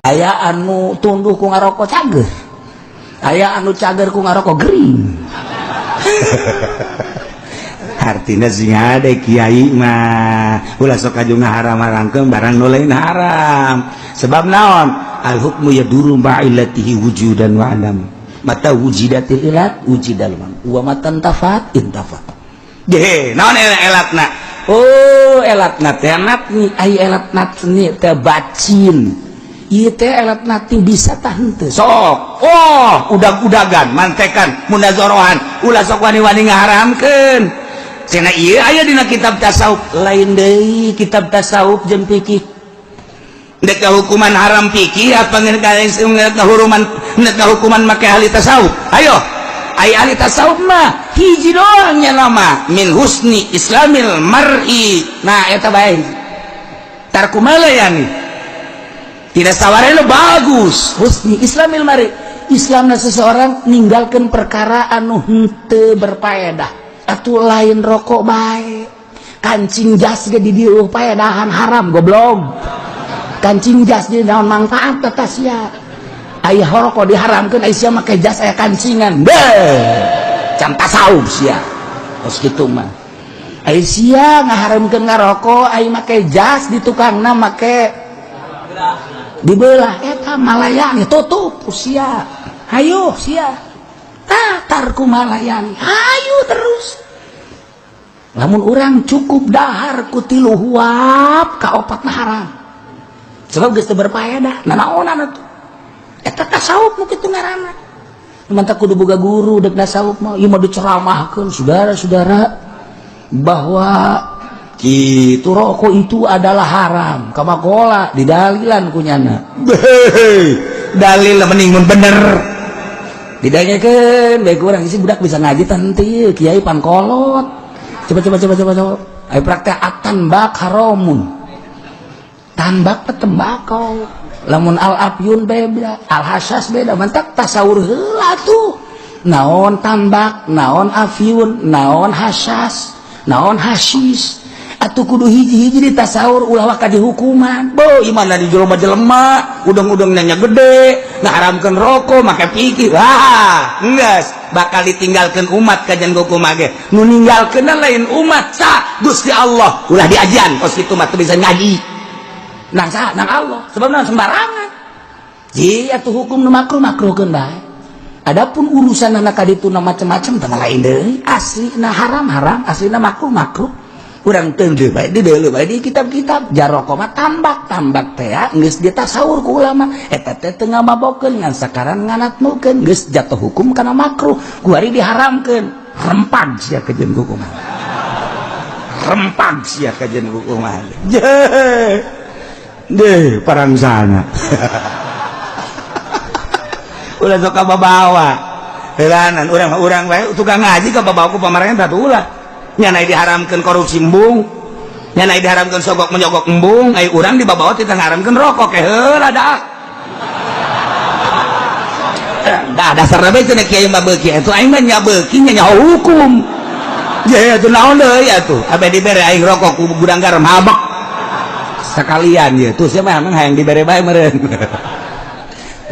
aya anu tunduh ku ngarokok cager, aya anu cager ku ngarokok gering. Artinya sing ada kiai mah ulah sok aju ngaharam-haramkeun barang nu lain haram. Sebab naon? Al hukmu yaduru ma'illatihi wujudan wa adam. Mata wujidatil ilat wujidal man. Wa matan tafat intafat. Ge, naon elatna? Oh, elatna teh natni ai elatna ni teh bacin. Ieu teh elatna teh bisa tah henteu. Sok. Oh, udag-udagan, mantekan, munazarahan, ulah sok wani-wani ngaharamkeun. Cenah ieu aya dina kitab tasawuf, lain deui kitab tasawuf jeung fikih. Nek hukuman haram fikih apa ngeun hukuman make ahli tasawuf. Ayo, ai ahli tasawuf mah hiji doang nya nama min husni islamil mar'i. Nah eta bae. Tarku malayani. Tidak sawarena bagus. Husni islamil mar'i. Islamna seseorang ninggalkeun perkara anu henteu berfaedah. Atuh lain rokok baik, kancing jas ge di dieu paedahan haram goblok. Kancing jas di naon manfaat teh sia. Aya rokok diharamkeun aya sia make jas aya kancingan. Beuh. Can tasawuf sia. Tos kitu mah. Aya sia ngaharamkeun ngarokok, aya make jas di tukangna make dibelah eta malayani tutup sia. Hayo sia. Tarku malayani hayu terus lamun orang cukup dahar ku 3 huap ka 4 haram sebab geus teu berfaedah nanaonan atuh eta tasawuf nu kitu ngaranna mantap kudu boga guru dek tasawuf mah ieu mah diceramahkeun saudara-saudara bahwa kitu rokok itu adalah haram kamakola didalilan kunyana dalil mending mun bener didanyakeun bae urang isi budak bisa ngaji tanti kiai pankolot coba ayo praktek at-tanbak haramun tanbak tembakau lamun al-afyun beda al-hasyas beda mantak tasawur heula tuh naon tanbak naon afyun naon hasyas naon hasyis atuh kudu hiji-hiji ditasawur ulah waka dihukuman bo imana di jelema udang-udang nanya gede ngaharamkeun rokok make pikir wah geus bakal ditinggalkeun umat kajian hukum ge nu ninggalkeun lain umat sa Gusti Allah ulah diajian kos kitu mah teu bisa ngaji nang sa nang Allah sebab nang sembarangan ji atuh hukum nu makruh-makruhkeun bae adapun urusan anak kaditu macam-macam teh lain deui aslina haram-haram aslina makruh-makruh urang teu bae dideuleu bae di kitab-kitab jaroko mah tambak teh geus ditasawur ku ulama eta teh teu ngamabokeun ngan sakaran nganatnukeun geus jatuh hukum kana makruh ku ari diharamkeun rempang sia kajeun hukum rempang sia kajeun hukum deh parangsana ulah sok babawa helanan urang bae tukang ngaji ka babawa ku pamarangan tatu ulah nyana diharamkeun korupsi embung nyana diharamkeun sogok menyogok embung ai urang di babawa teh ngaharamkeun rokok ke heula dah dasarna bae cenah kiai mah beuki atuh aing mah nya beuki nya hukum ya atuh naon deui atuh abe dibere aing rokok ku gudang garam habek sekalian ya tuh sia mah hayang dibere bae meureun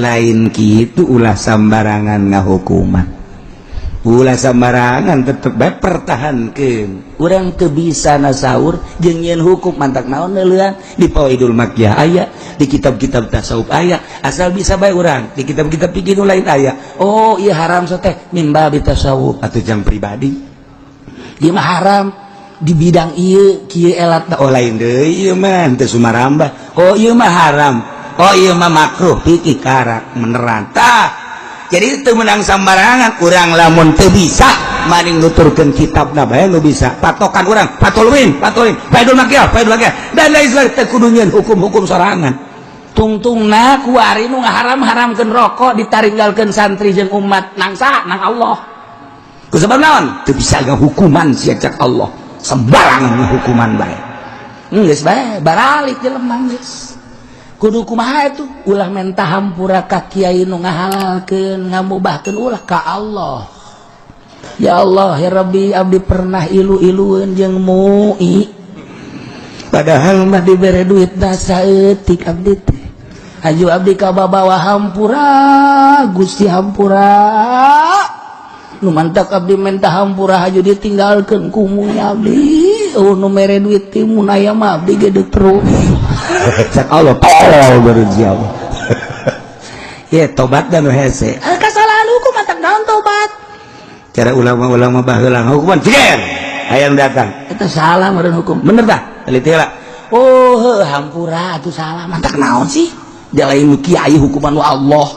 lain kitu ulah sambarangan ngahukuman ulah sembarangan tetep bae pertahankeun urang teu bisa nasaur jeung nyeun hukum mantak naon neuleuan di Fawaidul Makkiyah aya di kitab-kitab tasawuf aya asal bisa bae urang di kitab-kitab fikih nu lain aya oh ieu haram so teh mimba tasawuf atuh jang pribadi ieu mah haram di bidang ieu kieu elatna oh lain deui ieu mah teu sumarambah oh ieu mah haram oh ieu mah makruh fikih karak meneran tah jadi itu menang sambarangan urang lamun teu bisa maning nuturkeun kitabna bae nu bisa patokan urang patulwin Faidul Makkiyah dan lain sebagainya teu kudu nyieun hukum-hukum sorangan tungtungna ku ari nu ngaharam-haramkeun rokok ditaringgalkeun santri jeung umat nang saha nang Allah ku sabab naon teu bisa ngahukuman sia cak Allah sembarangan hukuman bae geus bae baralik jelema geus kudu kumaha itu ulah menta hampura ka kiai nu ngahalalkeun ngamubahkeun ulah ka Allah ya Allah ya Rabbi abdi pernah ilu-ilueun jeung mu'i padahal mah dibere duit da saeutik abdi teh Aju abdi ka babawa hampura Gusti hampura nu mantak abdi mentah hampura haju ditinggalkeun ku munya abdi nu mere duit ti mun aya mah abdi gede terus cak Allah tolol beruji Allah ya tobat dan hese kesalahan hukum mantak naon tobat cara ulama-ulama baheula hukuman cigen hayang datang eta salah meureun hukum bener tah teliti heula oh hampura atuh salah mantak naon sih dia lain kiai hukuman wa Allah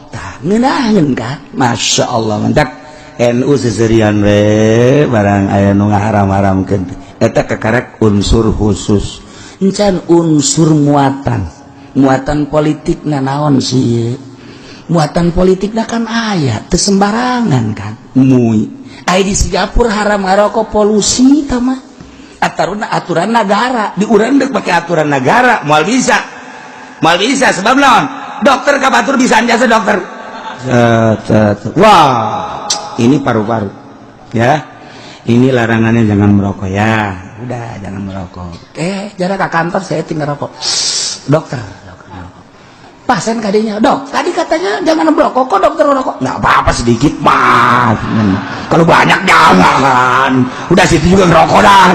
tah ngeunaheun kan masya Allah mantak NU seserian we barang aya nu ngaharam-haramkeun eta kakarek unsur khusus encan unsur muatan politik naon sih muatan politik kan aya teu sembarangan kan mui aya di Singapura haram ngarokok polusi tama aturan negara di urang deuk make aturan negara moal bisa sebab naon dokter ka batur bisa jasa dokter wah ini paru-paru ya ini larangannya jangan merokok ya udah jangan merokok jarak ke kantor saya tinggal rokok dokter pasien kadinya dok tadi katanya jangan merokok kok dokter merokok nggak apa-apa sedikit mah kalau banyak jangan udah situ juga ngerokok dah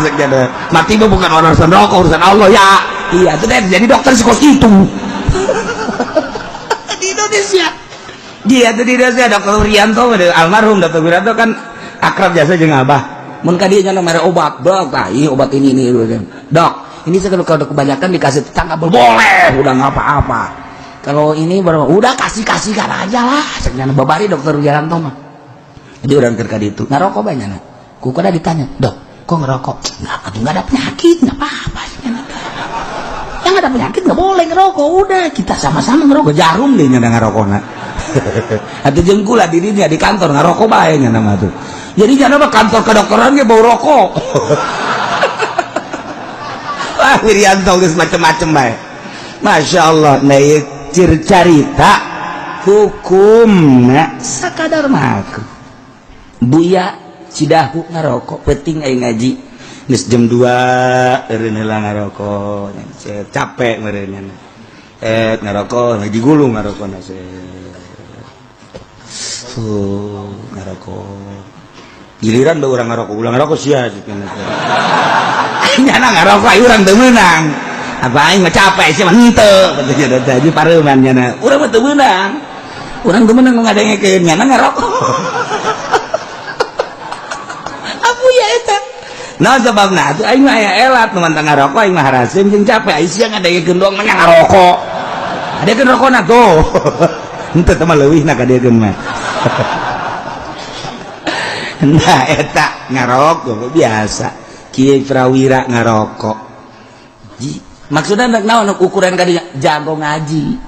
mati mah bukan urusan rokok urusan Allah ya iya itu deh jadi dokter sikos itu di Indonesia dia tuh di Indonesia dokter Urianto almarhum dokter Urianto kan akrab jasa jeung abah mun ka dieu nya mere obat dok obat ini dok ini kalau kebanyakan dikasih tetangga boleh udah nggak apa-apa kalau ini baru udah kasihkan aja lah sebenarnya babari dokter Wiranto mah jadi orang kerja itu ngerokok banyak nak kuku dah ditanya dok kok ngerokok nggak ada penyakit nggak apa-apa yang ada penyakit nggak boleh ngerokok udah kita sama-sama ngerokok jarum deh nyana ngerokok nak atau jengkula dirinya di kantor ngerokok bae nama tuh jadi jangan apa kantor kedokteran ge bau rokok wah Wirianto geus macem-macem bae masya Allah nah cerita hukumna sakadar mah buya Cidahu ngarokok penting aing ngaji geus jam 2 eureun heula ngarokok capek meureun ngarokok ngaji gulung ngarokona ngarokok giliran bae urang ngarokok ulang ngarokok sia nyana ngarokok ayo urang teu meunang apa aing mah capek sih mah henteu katanya tadi pareuman nyana urang mah teu meunang urang teu meunang ngadengekeun nyana ngarokok apu ya eta nah sebabna atuh aing mah aya elat nu mantang ngarokok aing mah haraseun jeung capek aing sia ngadengekeun doang mah ngarokok adekeun rokona tuh henteu teh mah leuwihna ka dieukeun mah nah eta ngarokok biasa kieu prawira ngarokok maksudnya naon ukuran kadinya jago ngaji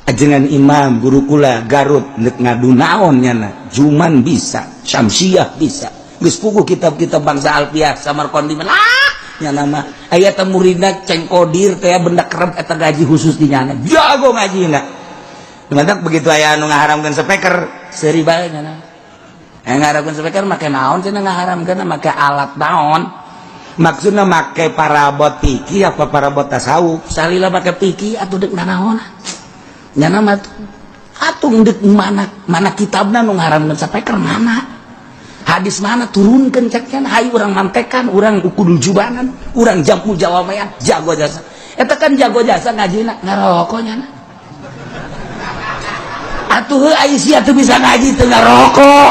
ajengan imam guru kula Garut neuk ngadu naon nyana Juman bisa Syamsiah bisa geus puguh kitab-kitab bangsa Alfiah Samarqandi lah nyana mah aya teh muridna cengkodir teh benda kerep eta gaji khusus di nyana jago ngajina mantap begitu aya anu ngaharamkeun speaker seuri bae nyana ngaharamkeun speaker make naon cenah ngaharamkeun make alat naon maksudnya make parabot piki apa parabot tasawuf salila make piki atuh deuk naon nyana mah atuh deuk mana kitabna nu ngaharamkeun speaker mana hadis mana turunkeun cek cenah hayu urang mantekan urang ukudul jubanan urang jampu jawamean jago jasa eta kan jago jasa ngajina ngarokok nyana atuh aya sia teu bisa ngaji teu ngarokok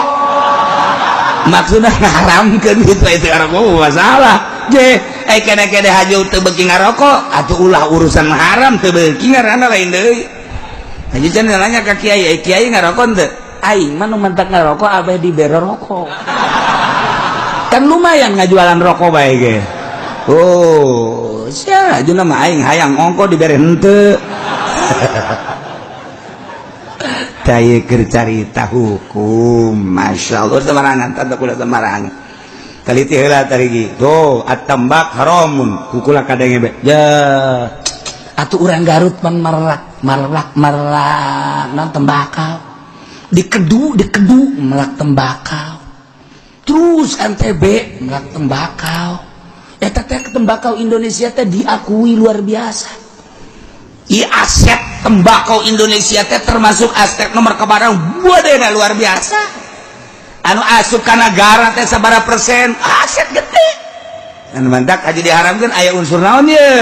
maksudna ngaharamkeun gitu itu ngarokok masalah je kene-kene haju teu beuki ngarokok atuh ulah urusan haram teu beuki ngaranna lain deui jadi cenah nanya ka kiai kiai ngarokok teu aing mah nu mentak ngarokok abeh dibere rokok kan lumayan ngajualan rokok bae ge oh sia ajeuna mah aing hayang ongko dibere henteu daya cerita hukum masya Allah semarangan tanda kula semarangan kali tiheula tarigi tuh at-tambak haramun hukula kadenge be ya atuh urang Garut pan marlak non tembakau dikedu melak tembakau terus NTB melak tembakau eta teh tembakau Indonesia teh diakui luar biasa ieu aset tembakau Indonesia teh termasuk aspek nomor kebarang bodena luar biasa anu asup ka negara teh sabaraha persen aset gede anu mantak aja diharamkeun aya unsur naon ye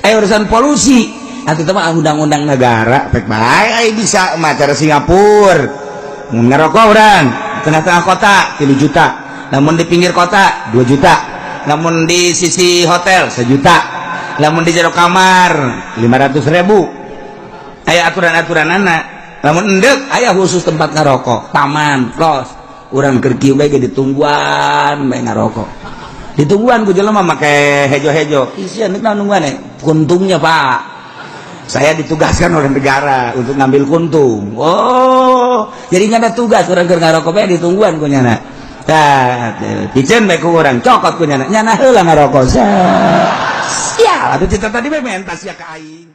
aya urusan polusi atuh teh mah undang-undang negara pek bae aya bisa mah cara Singapura mun ngarokok urang tengah-tengah kota 3 juta namun di pinggir kota 2 juta namun di sisi hotel 1 juta namun di jero kamar 500.000 aya aturan-aturan anak namun endek aya khusus tempat ngarokok taman los urang keur kieu bae ditungguan bae ngarokok ditungguan ku jelema make hejo-hejo isi endek nungguan kuntungnya Pak saya ditugaskan oleh negara untuk ngambil kuntung oh jadi nyana tugas orang keur ngarokok bae ditungguan ku nyana tah piceun bae ku urang cokot ku nyana heula ngarokok sia atuh cita tadi bae mentas ya ka aing